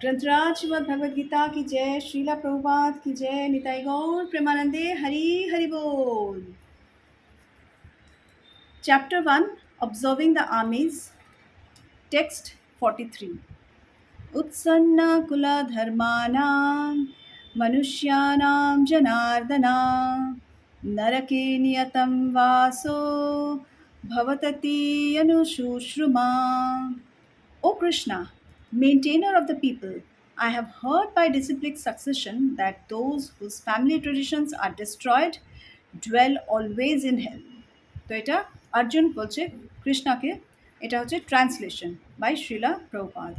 ग्रंथराज श्रीमद् भगवद गीता की जय, श्रीला प्रभुपाद की जय, निताई गौर प्रेमानंदे हरि हरि बोल। Chapter 1, Observing the Armies, Text 43. उत्सन्नाकुला धर्माणां मनुष्याणां जनार्दना नरके नियतं वासो भवतति अनुशुश्रुमा. O Krishna, maintainer of the people, I have heard by disciplic succession that those whose family traditions are destroyed dwell always in hell. তো এটা অর্জুন বলছে কৃষ্ণকে, এটা হচ্ছে ট্রান্সলেশন বাই শ্রীলা প্রভুপাদ.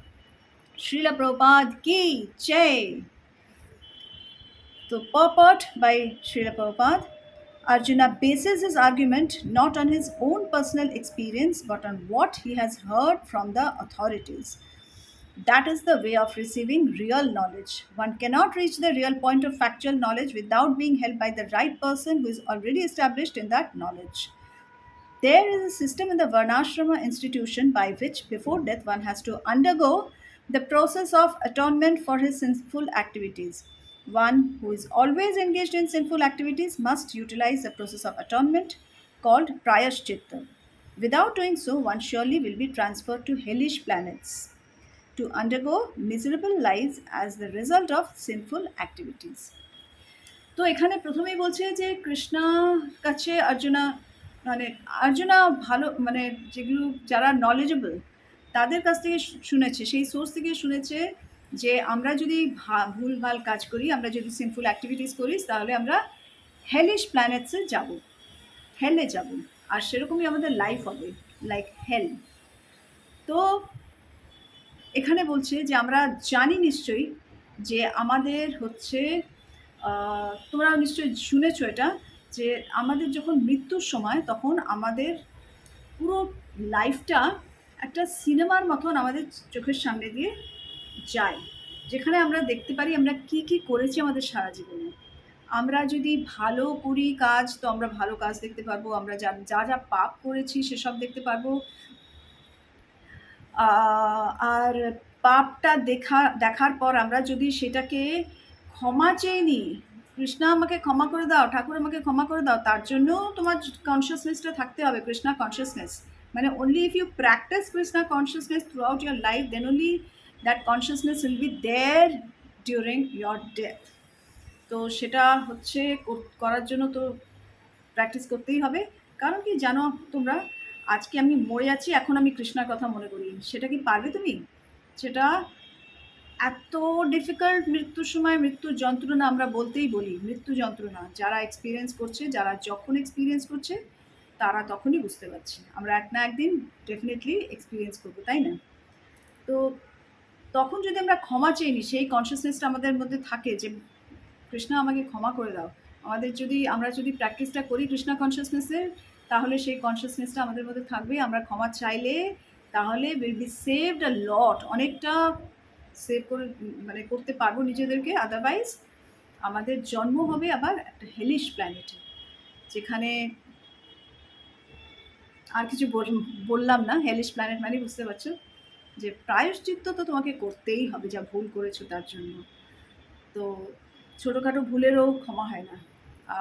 শ্রীলা প্রভুপাদ কি জয়. So, purport by Srila Prabhupada, Arjuna bases his argument not on his own personal experience but on what he has heard from the authorities. That is the way of receiving real knowledge. One cannot reach the real point of factual knowledge without being held by the right person who is already established in that knowledge. There is a system in the Varnashrama institution by which before death one has to undergo the process of atonement for his sinful activities. One who is always engaged in sinful activities must utilize the process of atonement called prayashchitta. Without doing so, one surely will be transferred to hellish planets to undergo miserable lives as the result of sinful activities. তো এখানে প্রথমেই বলছে যে কৃষ্ণা কাছে অর্জুনা ভালো মানে যেগুলো যারা নলেজেবল তাদের কাছ থেকে শুনেছে, সেই সোর্স থেকে শুনেছে যে আমরা যদি ভুলভাল কাজ করি, আমরা যদি সিনফুল অ্যাক্টিভিটিস করি, তাহলে আমরা হেলিশ প্ল্যানেটসে যাব, হেলে যাব, আর সেরকমই আমাদের লাইফ হবে, লাইক হেল. তো এখানে বলছে যে আমরা জানি নিশ্চয়ই যে আমাদের হচ্ছে তোমরা নিশ্চয়ই শুনেছো এটা, যে আমাদের যখন মৃত্যুর সময় তখন আমাদের পুরো লাইফটা একটা সিনেমার মতন আমাদের চোখের সামনে দিয়ে যায়, যেখানে আমরা দেখতে পারি আমরা কি কি করেছি আমাদের সারা জীবনে. আমরা যদি ভালো করি কাজ তো আমরা ভালো কাজ দেখতে পারবো, আমরা যা যা পাপ করেছি সেসব দেখতে পারবো. আর পাপটা দেখার পর আমরা যদি সেটাকে ক্ষমা চেয়ে নিই, কৃষ্ণা আমাকে ক্ষমা করে দাও, ঠাকুর আমাকে ক্ষমা করে দাও, তার জন্য তোমার কনসিয়াসনেসটা থাকতে হবে, কৃষ্ণা কনসিয়াসনেস. মানে only if you practice Krishna consciousness throughout your life, then only that consciousness will be there during your death. তো সেটা হচ্ছে করার জন্য তো প্র্যাকটিস করতেই হবে. কারণ কি জানো তোমরা, আজকে আমি মরে যাচ্ছি, এখন আমি কৃষ্ণার কথা মনে করি, সেটা কি পারবে তুমি? সেটা এত ডিফিকাল্ট. মৃত্যুর সময় মৃত্যুর যন্ত্রণা আমরা বলতেই বলি, মৃত্যু যন্ত্রণা যারা এক্সপিরিয়েন্স করছে, যারা যখন এক্সপিরিয়েন্স করছে তারা তখনই বুঝতে পারছে. আমরা এক না একদিন ডেফিনেটলি এক্সপিরিয়েন্স করবো, তাই না? তো তখন যদি আমরা ক্ষমা চেয়ে নিই, সেই কনসিয়াসনেসটা আমাদের মধ্যে থাকে যে কৃষ্ণা আমাকে ক্ষমা করে দাও, আমরা যদি প্র্যাকটিসটা করি কৃষ্ণা কনসিয়াসনেসের, তাহলে সেই কনসিয়াসনেসটা আমাদের মধ্যে থাকবে. আমরা ক্ষমা চাইলে তাহলে উইল বি সেভড আ লট, অনেকটা সেভ করে মানে করতে পারবো নিজেদেরকে. আদারওয়াইজ আমাদের জন্ম হবে আবার একটা হেলিশ প্ল্যানেটে, যেখানে আর কিছু বললাম না. হেলিশ প্ল্যানেট মানে বুঝতে পারছো যে প্রায়শ্চিত্ত তো তোমাকে করতেই হবে যা ভুল করেছো তার জন্য. তো ছোটোখাটো ভুলেরও ক্ষমা হয় না,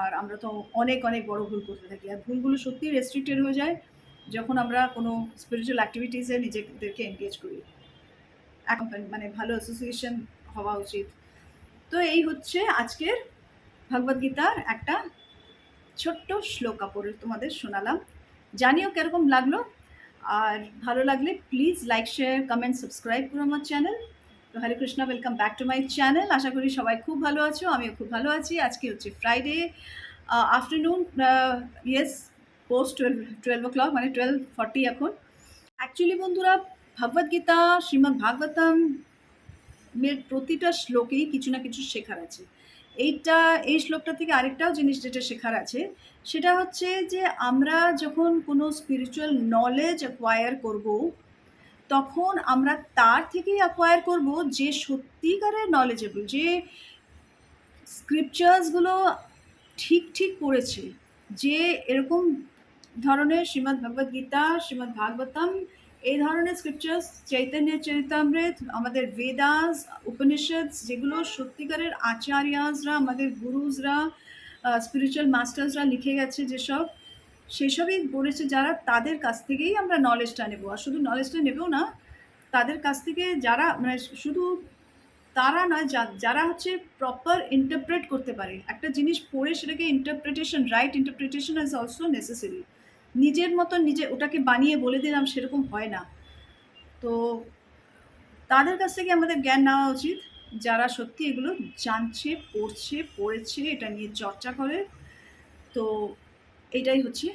আর আমরা তো অনেক অনেক বড় ভুল করতে থাকি, আর ভুলগুলো সত্যিই রেস্ট্রিক্টেড হয়ে যায় যখন আমরা কোনো স্পিরিচুয়াল অ্যাক্টিভিটিসে নিজেদেরকে এনগেজ করি. মানে ভালো অ্যাসোসিয়েশন হওয়া উচিত. তো এই হচ্ছে আজকের ভগবদ্গীতার একটা ছোট্ট শ্লোকা পড়ে তোমাদের শোনালাম. জানিও কিরকম লাগলো, আর ভালো লাগলে please like, share, comment, subscribe করো আমার চ্যানেল. তো Hare Krishna, welcome back to my channel. আশা করি সবাই খুব ভালো আছো, আমিও খুব ভালো আছি. আজকে হচ্ছে Friday afternoon, yes, post 12 o'clock, মানে 12:40 এখন. অ্যাকচুয়ালি বন্ধুরা, ভগবদ্গীতা শ্রীমদ্ ভাগবতম এর প্রতিটা শ্লোকেই কিছু না কিছু শেখার আছে. এই শ্লোকটা থেকে আরেকটাও জিনিস যেটা শেখার আছে, সেটা হচ্ছে যে আমরা যখন কোনো স্পিরিচুয়াল নলেজ অ্যাকোয়ার করব, তখন আমরা তার থেকেই অ্যাকোয়ার করব যে সত্যিকারের নলেজেবল, যে স্ক্রিপচার্সগুলো ঠিক পড়েছে, যে এরকম ধরনের শ্রীমদ্ ভগবদ্গীতা, শ্রীমদ্ ভাগবতম এই ধরনের স্ক্রিপচার্স, চৈতন্য চরিতামৃত, আমাদের বেদাস, উপনিষদ, যেগুলো সত্যিকারের আচার্যরা, আমাদের গুরুজরা, স্পিরিচুয়াল মাস্টার্সরা লিখে গেছে যেসব, সেসবই পড়েছে যারা, তাদের কাছ থেকেই আমরা নলেজটা নেব। আর শুধু নলেজটা নেবেও না, তাদের কাছ থেকে যারা মানে শুধু তারা নয়, যারা হচ্ছে প্রপার ইন্টারপ্রেট করতে পারে একটা জিনিস পড়ে, সেটাকে interpretation, right interpretation is also necessary. নিজের মতো নিজে ওটাকে বানিয়ে বলে দিলাম সেরকম হয় না। তো তাদের কাছ থেকে আমাদের জ্ঞান নেওয়া উচিত, যারা সত্যি এগুলো জানছে, পড়ছে, পড়েছে, এটা নিয়ে চর্চা করে। তো এটাই হচ্ছে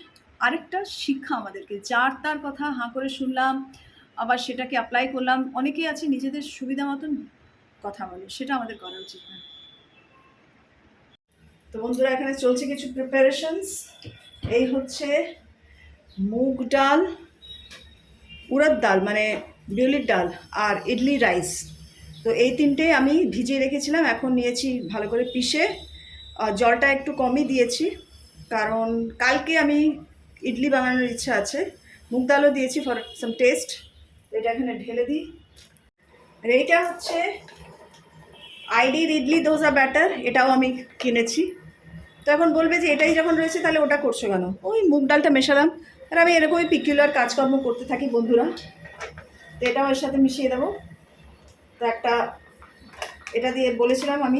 আরেকটা শিক্ষা আমাদেরকে। যার তার কথা হাঁ করে শুনলাম, আবার সেটাকে অ্যাপ্লাই করলাম, অনেকেই আছে নিজেদের সুবিধা মতন কথা বলে, সেটা আমাদের করা উচিত না। তো বন্ধুরা, এখানে চলছে কিছু প্রিপারেশনস। এই হচ্ছে মুগ ডাল, উড়দ ডাল মানে বিউলির ডাল, আর ইডলি রাইস। তো এই তিনটেই আমি ভিজিয়ে রেখেছিলাম, এখন নিয়েছি ভালো করে পিষে। জলটা একটু কমই দিয়েছি, কারণ কালকে আমি ইডলি বানানোর ইচ্ছা আছে। মুগ ডালও দিয়েছি ফর সাম টেস্ট। এটা এখানে ঢেলে দিই। আর এইটা হচ্ছে আইডির ইডলি দোসা ব্যাটার, এটাও আমি কিনেছি। তো এখন বলবে যে এটাই যখন রয়েছে তাহলে ওটা করছো কেন? ওই মুগ ডালটা মেশালাম। আর আমি এরকমই পিকুলার কাজকর্ম করতে থাকি বন্ধুরা। তো এটাও এর সাথে মিশিয়ে দেবো। তো একটা এটা দিয়ে বলেছিলাম আমি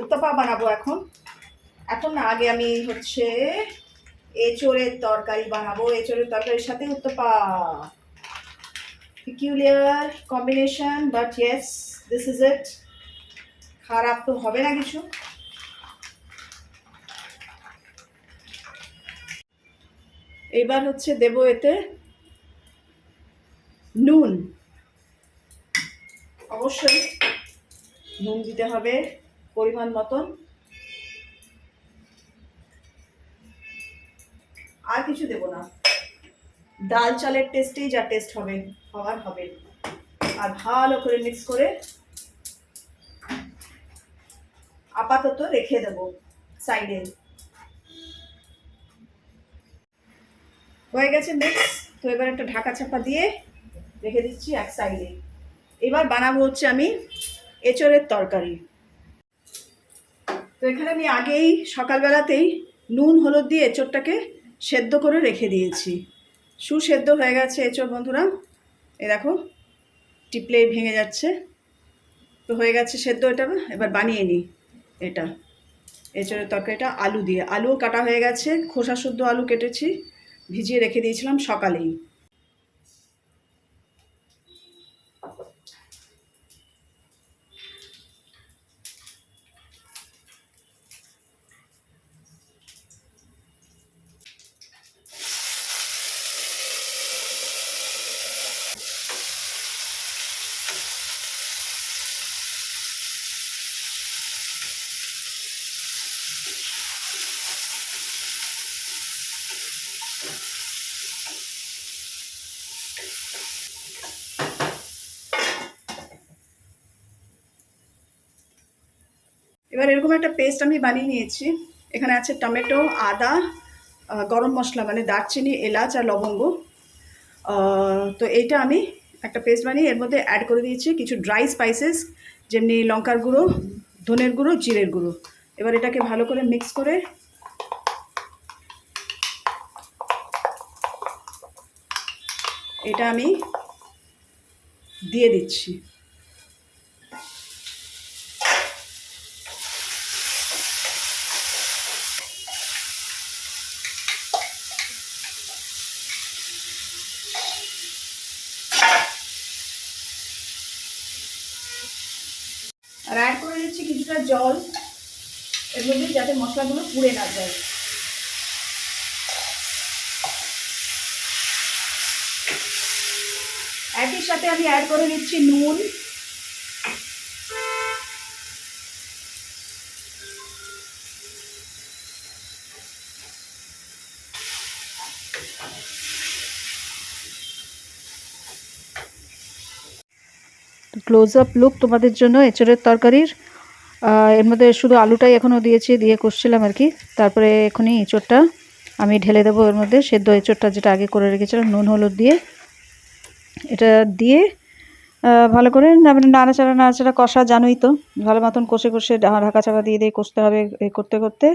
উত্তাপা বানাবো এখন। এখন না, আগে আমি হচ্ছে এঁচোড়ের তরকারি বানাবো। এঁচোড়ের তরকারির সাথে uttapa, peculiar combination, but yes, this is it. খারাপ তো হবে না কিছু। এবার হচ্ছে দেব এতে নুন। অবশ্যই নুন দিতে হবে পরিমাণ মতন। আর কিছু দেব না, ডাল চালের টেস্টেই যা টেস্ট হবে হওয়ার হবে। আর ভালো করে মিক্স করে আপাতত রেখে দেব সাইডে। হয়ে গেছে মিক্স। তো এবার একটা ঢাকা চাপা দিয়ে রেখে দিচ্ছি এক সাইডে। এবার বানাবো হচ্ছে আমি এঁচোড়ের তরকারি। তো এখানে আমি আগেই সকালবেলাতেই নুন হলুদ দিয়ে এঁচোড়টাকে সেদ্ধ করে রেখে দিয়েছি। সুসেদ্ধ হয়ে গেছে এঁচোড় বন্ধুরা, এ দেখো টিপলেই ভেঙে যাচ্ছে। তো হয়ে গেছে সেদ্ধ এটা। এবার বানিয়ে নিই এটা এঁচোড়ের তরকারিটা আলু দিয়ে। আলুও কাটা হয়ে গেছে, খোসা শুদ্ধ আলু কেটেছি, ভিজিয়ে রেখে দিয়েছিলাম সকালেই। এবার এরকম একটা পেস্ট আমি বানিয়ে নিয়েছি। এখানে আছে টমেটো, আদা, গরম মশলা মানে দারচিনি, এলাচ আর লবঙ্গ। তো এইটা আমি একটা পেস্ট বানিয়ে এর মধ্যে অ্যাড করে দিয়েছি কিছু ড্রাই স্পাইসেস, যেমনি লঙ্কার গুঁড়ো, ধনের গুঁড়ো, জিরের গুঁড়ো। এবার এটাকে ভালো করে মিক্স করে এটা আমি দিয়ে দিচ্ছি। আর অ্যাড করে দিচ্ছি কিছুটা জল এর মধ্যে, যাতে মশলাগুলো পুড়ে না যায়। একই সাথে আমি অ্যাড করে দিচ্ছি নুন। ক্লোজ আপ লুক তোমাদের জন্য এঁচোড়ের তরকারির। এর মধ্যে শুধু আলুটাই এখনও দিয়েছি, দিয়ে কষছিলাম আর কি। তারপরে এখনই এঁচোড়টা আমি ঢেলে দেবো এর মধ্যে, সেদ্ধ এঁচোড়টা যেটা আগে করে রেখেছিলাম নুন হলুদ দিয়ে। এটা দিয়ে ভালো করে নাড়াচাড়া কষা জানোই তো, ভালো মতন কষে ঢাকা চাপা দিয়ে কষতে হবে। করতে করতে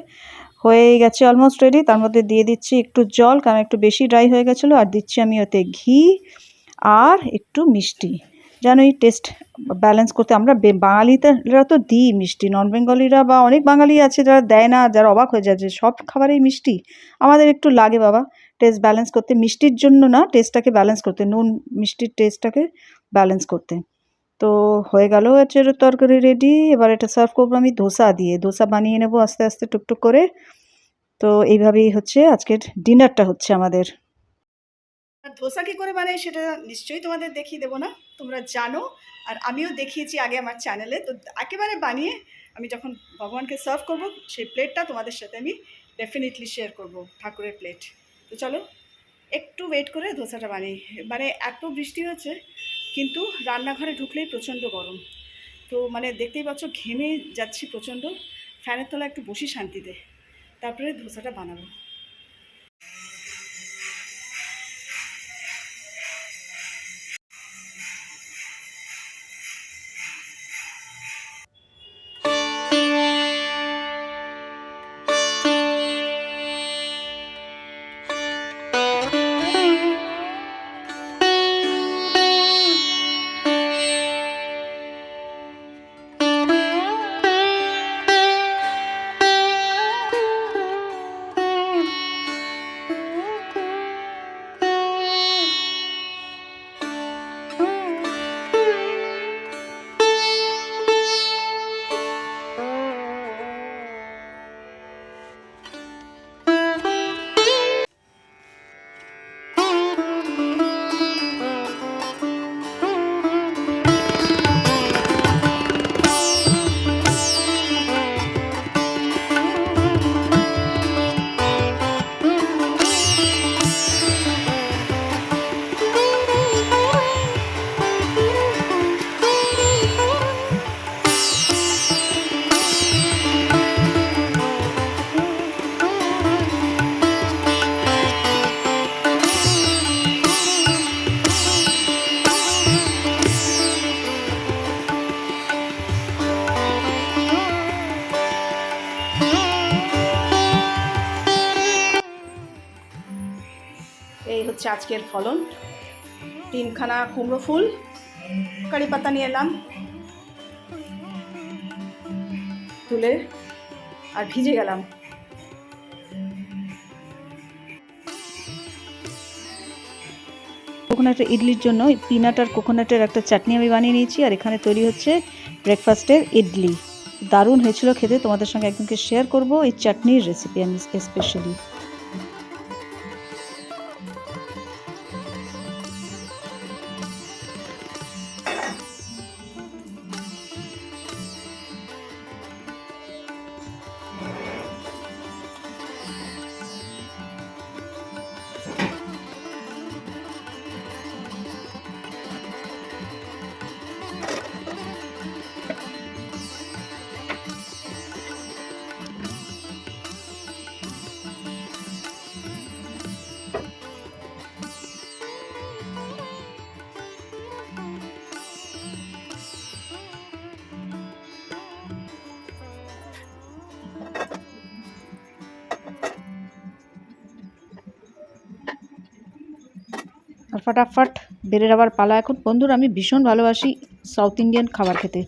হয়ে গেছে অলমোস্ট রেডি। তার মধ্যে দিয়ে দিচ্ছি একটু জল, কারণ একটু বেশি ড্রাই হয়ে গেছিলো। আর দিচ্ছি আমি ওতে ঘি আর একটু মিষ্টি। জানোই টেস্ট ব্যালেন্স করতে আমরা বাঙালিরা তো দিই মিষ্টি, নন বেঙ্গলিরা বা অনেক বাঙালি আছে যারা দেয় না, যারা অবাক হয়ে যায় যে সব খাবারেই মিষ্টি। আমাদের একটু লাগে বাবা টেস্ট ব্যালেন্স করতে, মিষ্টির জন্য না, টেস্টটাকে ব্যালেন্স করতে, নুন মিষ্টির টেস্টটাকে ব্যালেন্স করতে। তো হয়ে গেল এঁচোড়ের তরকারি রেডি। এবার এটা সার্ভ করবো আমি ধোসা দিয়ে। ধোসা বানিয়ে নেবো আস্তে আস্তে টুকটুক করে। তো এইভাবেই হচ্ছে আজকের ডিনারটা হচ্ছে আমাদের। আর ধোসা কী করে বানাই সেটা নিশ্চয়ই তোমাদের দেখিয়ে দেবো না, তোমরা জানো। আর আমিও দেখিয়েছি আগে আমার চ্যানেলে। তো একেবারে বানিয়ে আমি যখন ভগবানকে সার্ভ করব সেই প্লেটটা তোমাদের সাথে আমি ডেফিনেটলি শেয়ার করব, ঠাকুরের প্লেট। তো চলো একটু ওয়েট করে ধোসাটা বানাই। মানে এত বৃষ্টি হচ্ছে, কিন্তু রান্নাঘরে ঢুকলেই প্রচণ্ড গরম। তো মানে দেখতেই পাচ্ছ ঘেমে যাচ্ছি প্রচণ্ড। ফ্যানের তলায় একটু বসি শান্তিতে, তারপরে ধোসাটা বানাবো। এই হচ্ছে আজকের ফলন। 3খানা কুমড়ো ফুল, কারি পাতা নিয়ে এলাম তুলে, আর ভিজে গেলাম। কোকোনাটের ইডলির জন্য পিনাট আর কোকোনাটের একটা চাটনি আমি বানিয়ে নিয়েছি। আর এখানে তৈরি হচ্ছে ব্রেকফাস্টের ইডলি। দারুণ হয়েছিল খেতে, তোমাদের সঙ্গে একদিনকে শেয়ার করব এই চাটনির রেসিপি আমি স্পেশালি। আর ফটাফট বেড়ে যাওয়ার পালা এখন। বন্ধুরা আমি ভীষণ ভালোবাসি সাউথ ইন্ডিয়ান খাবার খেতে,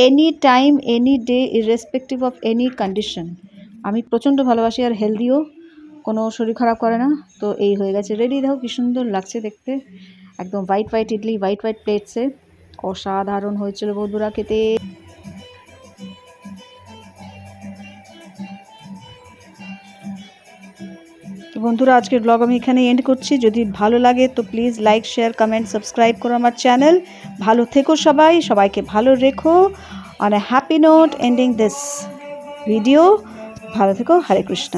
any time any day irrespective of any condition. আমি প্রচণ্ড ভালোবাসি, আর হেলদিও, কোনো শরীর খারাপ করে না। তো এই হয়ে গেছে রেডি, দেখো কি সুন্দর লাগছে দেখতে, একদম white white idli, white white প্লেটসে। অসাধারণ হয়েছিল বন্ধুরা খেতে। বন্ধুরা আজকের ব্লগ আমি এখানে এন্ড করছি। যদি ভালো লাগে তো please like, share, comment, subscribe করো আমার চ্যানেল। ভালো থেকো সবাই, সবাইকে ভালো রেখো। On a happy note ending this video. ভালো থেকো। হরে কৃষ্ণ।